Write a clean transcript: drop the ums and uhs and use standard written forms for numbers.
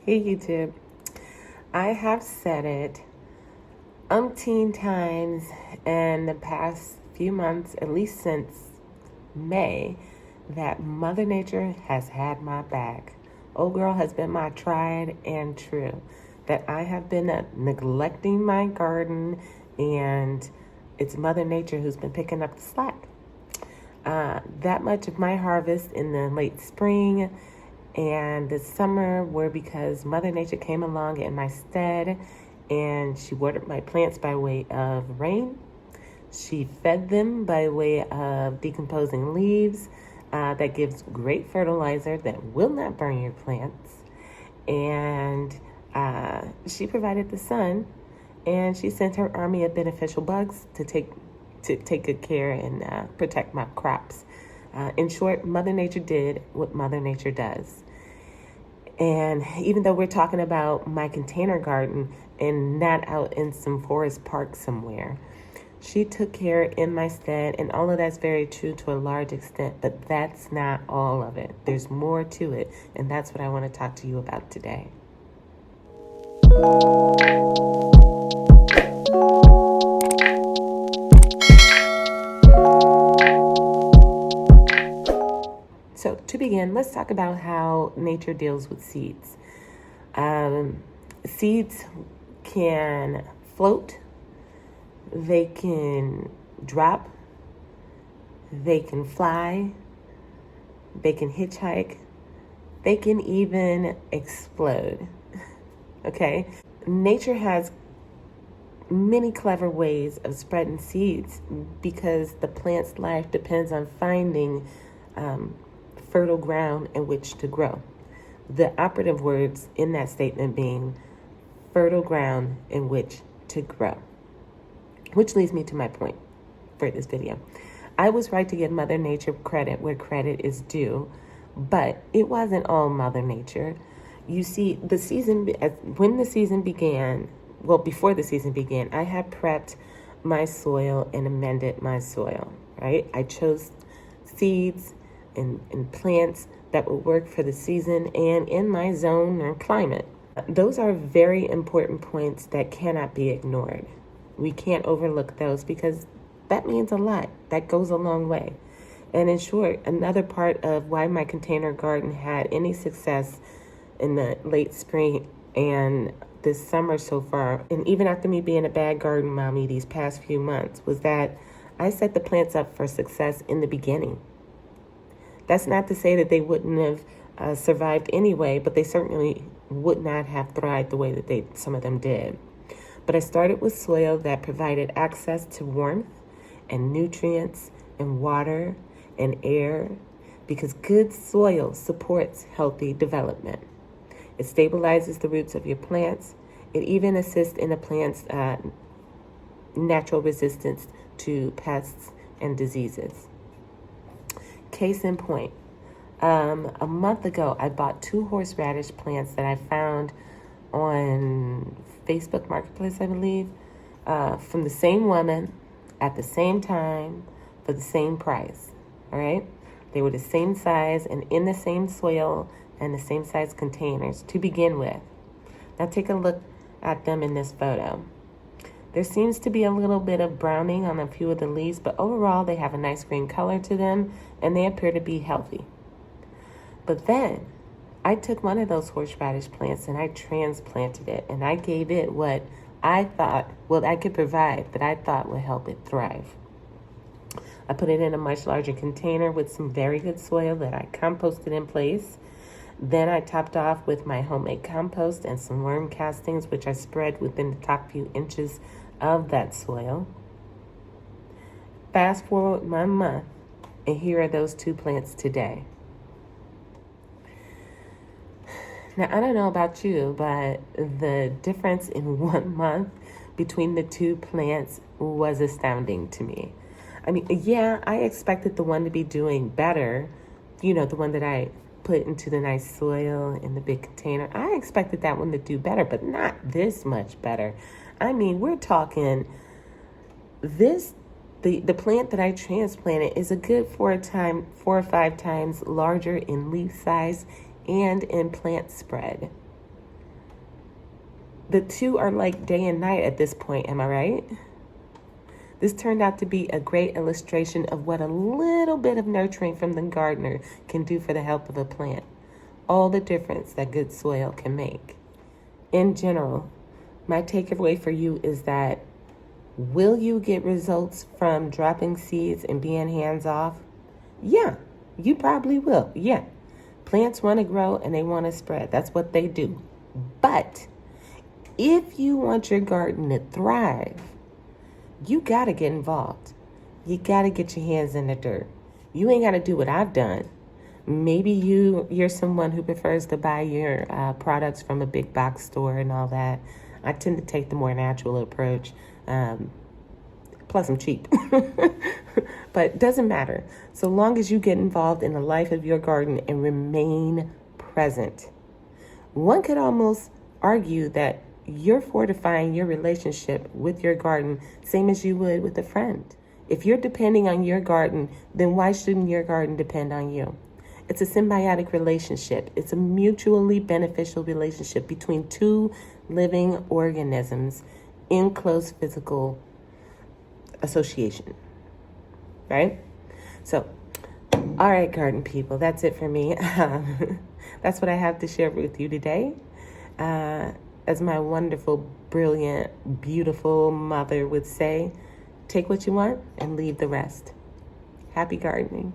Hey YouTube. I have said it umpteen times in the past few months, at least since May, that Mother Nature has had my back. Old girl has been my tried and true. That I have been neglecting my garden, and it's Mother Nature who's been picking up the slack. That much of my harvest in the late spring and the summer were because Mother Nature came along in my stead and she watered my plants by way of rain. She fed them by way of decomposing leaves that gives great fertilizer that will not burn your plants. And she provided the sun, and she sent her army of beneficial bugs to take good care and protect my crops. In short, Mother Nature did what Mother Nature does. And even though we're talking about my container garden and not out in some forest park somewhere, she took care in my stead, and all of that's very true to a large extent, but that's not all of it. There's more to it, and that's what I want to talk to you about today. So to begin, let's talk about how nature deals with seeds. Seeds can float, they can drop, they can fly, they can hitchhike, they can even explode. Okay? Nature has many clever ways of spreading seeds because the plant's life depends on finding fertile ground in which to grow. The operative words in that statement being fertile ground in which to grow. Which leads me to my point for this video. I was right to give Mother Nature credit where credit is due, but it wasn't all Mother Nature. You see, when the season began, before the season began, I had prepped my soil and amended my soil, right? I chose seeds and plants that will work for the season and in my zone or climate. Those are very important points that cannot be ignored. We can't overlook those because that means a lot. That goes a long way. And in short, another part of why my container garden had any success in the late spring and this summer so far, and even after me being a bad garden mommy these past few months, was that I set the plants up for success in the beginning. That's not to say that they wouldn't have survived anyway, but they certainly would not have thrived the way that some of them did. But I started with soil that provided access to warmth and nutrients and water and air, because good soil supports healthy development. It stabilizes the roots of your plants. It even assists in a plant's natural resistance to pests and diseases. Case in point, a month ago, I bought 2 horseradish plants that I found on Facebook Marketplace, I believe, from the same woman at the same time for the same price, all right? They were the same size and in the same soil and the same size containers to begin with. Now take a look at them in this photo. There seems to be a little bit of browning on a few of the leaves, but overall they have a nice green color to them and they appear to be healthy. But then I took one of those horseradish plants and I transplanted it, and I gave it what I thought, I could provide, that I thought would help it thrive. I put it in a much larger container with some very good soil that I composted in place. Then I topped off with my homemade compost and some worm castings, which I spread within the top few inches of that soil. Fast forward 1 month, and here are those 2 plants today. Now, I don't know about you, but the difference in 1 month between the 2 plants was astounding to me. I mean, yeah, I expected the one to be doing better, the one that I put into the nice soil in the big container. I expected that one to do better, but not this much better. I mean, we're talking the plant that I transplanted is a good 4 or 5 times larger in leaf size and in plant spread. The two are like day and night at this point, am I right? This turned out to be a great illustration of what a little bit of nurturing from the gardener can do for the health of a plant. All the difference that good soil can make. In general, my takeaway for you is that will you get results from dropping seeds and being hands off? Yeah, you probably will. Yeah. Plants want to grow and they want to spread. That's what they do. But if you want your garden to thrive, you got to get involved. You got to get your hands in the dirt. You ain't got to do what I've done. Maybe you're someone who prefers to buy your products from a big box store and all that. I tend to take the more natural approach. Plus, I'm cheap. But it doesn't matter. So long as you get involved in the life of your garden and remain present. One could almost argue that you're fortifying your relationship with your garden, same as you would with a friend. If you're depending on your garden, then why shouldn't your garden depend on you? It's a symbiotic relationship. It's a mutually beneficial relationship between two living organisms in close physical association, right? So, all right, garden people, that's it for me. That's what I have to share with you today. As my wonderful, brilliant, beautiful mother would say, take what you want and leave the rest. Happy gardening.